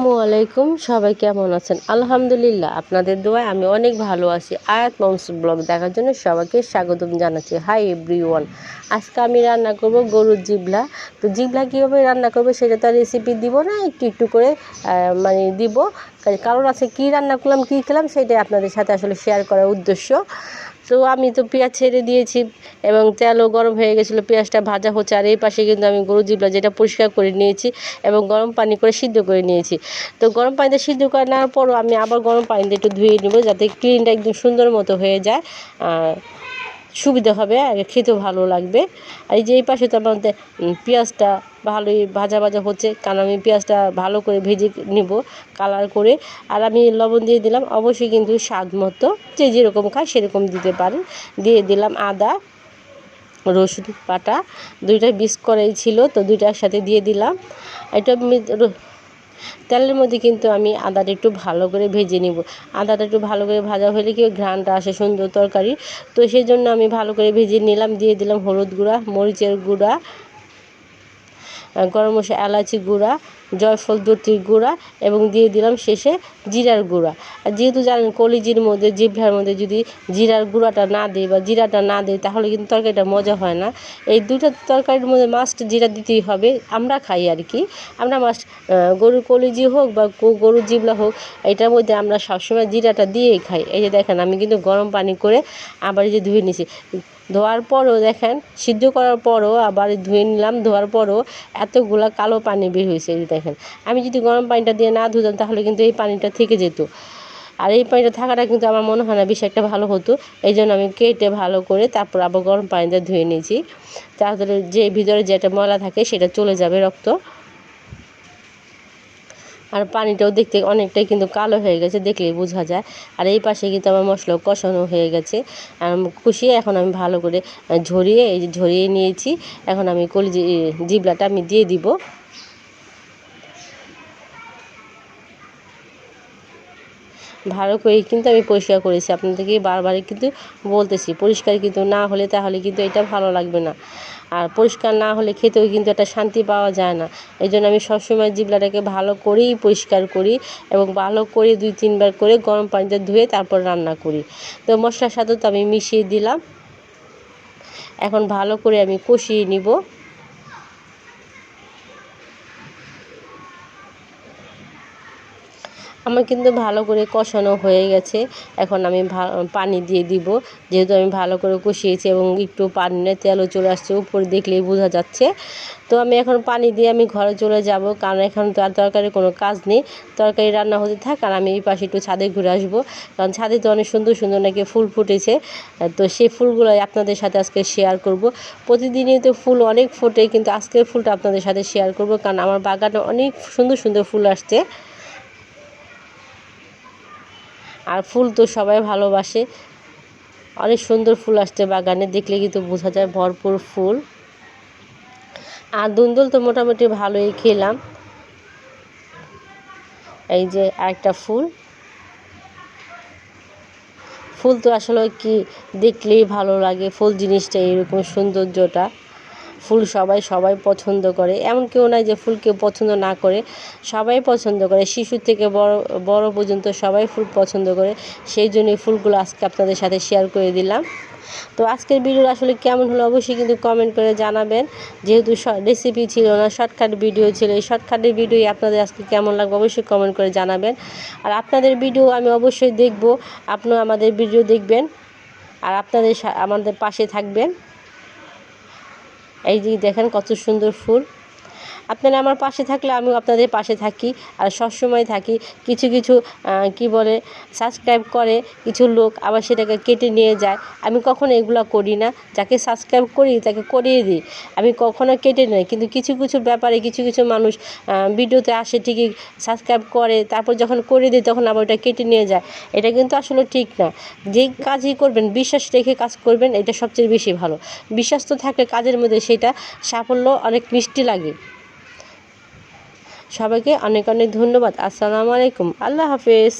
আসসালামু আলাইকুম। সবাই কেমন আছেন? আলহামদুলিল্লাহ, আপনাদের দোয়ায় আমি অনেক ভালো আছি। আয়াত মামস ব্লগ দেখার জন্য সবাইকে স্বাগতম জানাচ্ছি। হাই এভরিওয়ান, আজকে আমি রান্না করব গরুর জিবলা। তো জিবলা কীভাবে রান্না করবো সেটা তো রেসিপি দিব না, একটু একটু করে দিব। কারণ আছে কী রান্না করলাম কী খেলাম সেটাই আপনাদের সাথে আসলে শেয়ার করার উদ্দেশ্য। তো আমি তো পেঁয়াজ ছেড়ে দিয়েছি এবং তেলও গরম হয়ে গেছিলো, পেঁয়াজটা ভাজা হচ্ছে। আর এই পাশে কিন্তু আমি গরু জিবলা যেটা পরিষ্কার করে নিয়েছি এবং গরম পানি করে সিদ্ধ করে নিয়েছি। তো গরম পানিতে সিদ্ধ করে নেওয়ার পরও আমি আবার গরম পানিতে একটু ধুয়ে নেব, যাতে ক্লিনটা একদম সুন্দর মতো হয়ে যায়, সুবিধা হবে আর খেতেও ভালো লাগবে। আর এই যে এই পাশে তো আমাদের পেঁয়াজটা ভালোই ভাজা ভাজা হচ্ছে, কারণ আমি পেঁয়াজটা ভালো করে ভেজে নেব কালার করে। আর আমি লবণ দিয়ে দিলাম, অবশ্যই কিন্তু স্বাদ মতো যে যেরকম খায় সেরকম দিতে পারেন। দিয়ে দিলাম আদা রসুন বাটা, দুইটা মিক্স করাই ছিল, তো দুইটা একসাথে দিয়ে দিলাম। এটা তেলের মধ্যে কিন্তু আমি আদাটা একটু ভালো করে ভেজে নিব। আদাটা একটু ভালো করে ভাজা হলে কি ঘ্রাণটা আসে সুন্দর তরকারি, তো সেই জন্য আমি ভালো করে ভেজে নিলাম। দিয়ে দিলাম হলুদ গুঁড়া, মরিচের গুঁড়া, গরম মশলা, এলাচি গুঁড়া, জয়ফল দূতির গুঁড়া এবং দিয়ে দিলাম শেষে জিরার গুঁড়া। আর যেহেতু জানেন কলিজির মধ্যে জিভ্রার মধ্যে যদি জিরার গুঁড়াটা না দিই বা জিরাটা না দিই তাহলে কিন্তু তরকারিটা মজা হয় না। এই দুটো তরকারির মধ্যে মাস্ট জিরা দিতেই হবে, আমরা খাই আর কি। আমরা মাস্ট গরুর কলিজি হোক বা গরুর জিবলা হোক, এটার মধ্যে আমরা সবসময় জিরাটা দিয়েই খাই। এই যে দেখেন আমি কিন্তু গরম পানি করে আবার যে ধুয়ে নিছি, ধোয়ার পরও দেখেন সিদ্ধ করার পরও আবার ধুয়ে নিলাম, ধোয়ার পরও এতগুলা কালো পানি বের হয়েছে। এই দেখেন আমি যদি গরম পানিটা দিয়ে না ধুতাম তাহলে কিন্তু এই পানিটা থেকে যেত, আর এই পানিটা থাকাটা কিন্তু আমার মনে হয় না বেশি একটা ভালো হতো। এই জন্য আমি কেটে ভালো করে তারপর আবার গরম পানিতে ধুয়ে নিয়েছি, তাহলে যে ভিতরে যেটা ময়লা থাকে সেটা চলে যাবে, রক্ত। আর পানিটাও দেখতে অনেকটাই কিন্তু কালো হয়ে গেছে, দেখলেই বোঝা যায়। আর এই পাশে কিন্তু আমার মশলা কষানো হয়ে গেছে, কষিয়ে এখন আমি ভালো করে ঝরিয়ে এই যে ঝরিয়ে নিয়েছি। এখন আমি কলিজি জিবলাটা আমি দিয়ে দিব। ভালো করে কিন্তু আমি পরিষ্কার করেছি, আপনাদেরকে বারবারই কিন্তু বলতেছি পরিষ্কার কিন্তু না হলে তাহলে কিন্তু এটা ভালো লাগবে না। আর পরিষ্কার না হলে খেতেও কিন্তু একটা শান্তি পাওয়া যায় না। এই জন্য আমি সবসময় জিবলাটাকে ভালো করেই পরিষ্কার করি এবং ভালো করে 2-3 বার করে গরম পানিতে ধুয়ে তারপর রান্না করি। তো মশলার সাথে তো আমি মিশিয়ে দিলাম, এখন ভালো করে আমি কষিয়ে নিব। আমার কিন্তু ভালো করে কষানো হয়ে গেছে, এখন আমি পানি দিয়ে দিব। যেহেতু আমি ভালো করে কষিয়েছি এবং একটু পানিতে তেলও চলে আসছে উপরে, দেখলেই বোঝা যাচ্ছে। তো আমি এখন পানি দিয়ে আমি ঘরে চলে যাব, কারণ এখন তো আর তরকারির কোনো কাজ নেই, তরকারি রান্না হতে থাক। আর আমি এই পাশে একটু ছাদে ঘুরে আসবো, কারণ ছাদে তো অনেক সুন্দর সুন্দর নাকি ফুল ফুটেছে। তো সেই ফুলগুলো আপনাদের সাথে আজকে শেয়ার করব। প্রতিদিনই তো ফুল অনেক ফোটে, কিন্তু আজকের ফুলটা আপনাদের সাথে শেয়ার করব, কারণ আমার বাগানে অনেক সুন্দর সুন্দর ফুল আসছে। আর ফুল তো সবাই ভালোবাসে, অনেক সুন্দর ফুল আসছে বাগানে, দেখলে কিন্তু বোঝা যায় ভরপুর ফুল। আর দুন্দুল তো মোটামুটি ভালোই খেলাম। এই যে আরেকটা ফুল, ফুল তো আসলে কি দেখলেই ভালো লাগে, ফুল জিনিসটা এরকম সৌন্দর্যটা। ফুল সবাই পছন্দ করে, এমন কেউ নাই যে ফুল কেউ পছন্দ না করে, সবাই পছন্দ করে, শিশু থেকে বড় পর্যন্ত সবাই ফুল পছন্দ করে। সেই জন্যই ফুলগুলো আজকে আপনাদের সাথে শেয়ার করে দিলাম। তো আজকের ভিডিও আসলে কেমন হলো অবশ্যই কিন্তু কমেন্ট করে জানাবেন। যেহেতু রেসিপি ছিল না, শর্টকাট ভিডিও ছিল, এই শর্টকাটের ভিডিওই আপনাদের আজকে কেমন লাগবে অবশ্যই কমেন্ট করে জানাবেন। আর আপনাদের ভিডিও আমি অবশ্যই দেখব, আপনারা আমাদের ভিডিও দেখবেন আর আমাদের পাশে থাকবেন। এই যে দেখেন কত সুন্দর ফুল, আপনারা আমার পাশে থাকলে আমিও আপনাদের পাশে থাকি আর সবসময় থাকি। কিছু কিছু কি বলে সাবস্ক্রাইব করে কিছু লোক, আবার সেটাকে কেটে নিয়ে যায়। আমি কখনো এগুলো করি না, যাকে সাবস্ক্রাইব করি তাকে করিয়ে দিই, আমি কখনো কেটে নেই। কিন্তু কিছু কিছু ব্যাপারে কিছু কিছু মানুষ ভিডিওতে আসে ঠিকই, সাবস্ক্রাইব করে, তারপর যখন করে দিই তখন আবার ওটা কেটে নিয়ে যায়। এটা কিন্তু আসলে ঠিক না। যে কাজই করবেন বিশ্বাস রেখে কাজ করবেন, এটা সবচেয়ে বেশি ভালো। বিশ্বাস তো থাকলে কাজের মধ্যে সেটা সাফল্য অনেক মিষ্টি লাগে। সবাইকে অনেক অনেক ধন্যবাদ। আসসালামু আলাইকুম, আল্লাহ হাফেজ।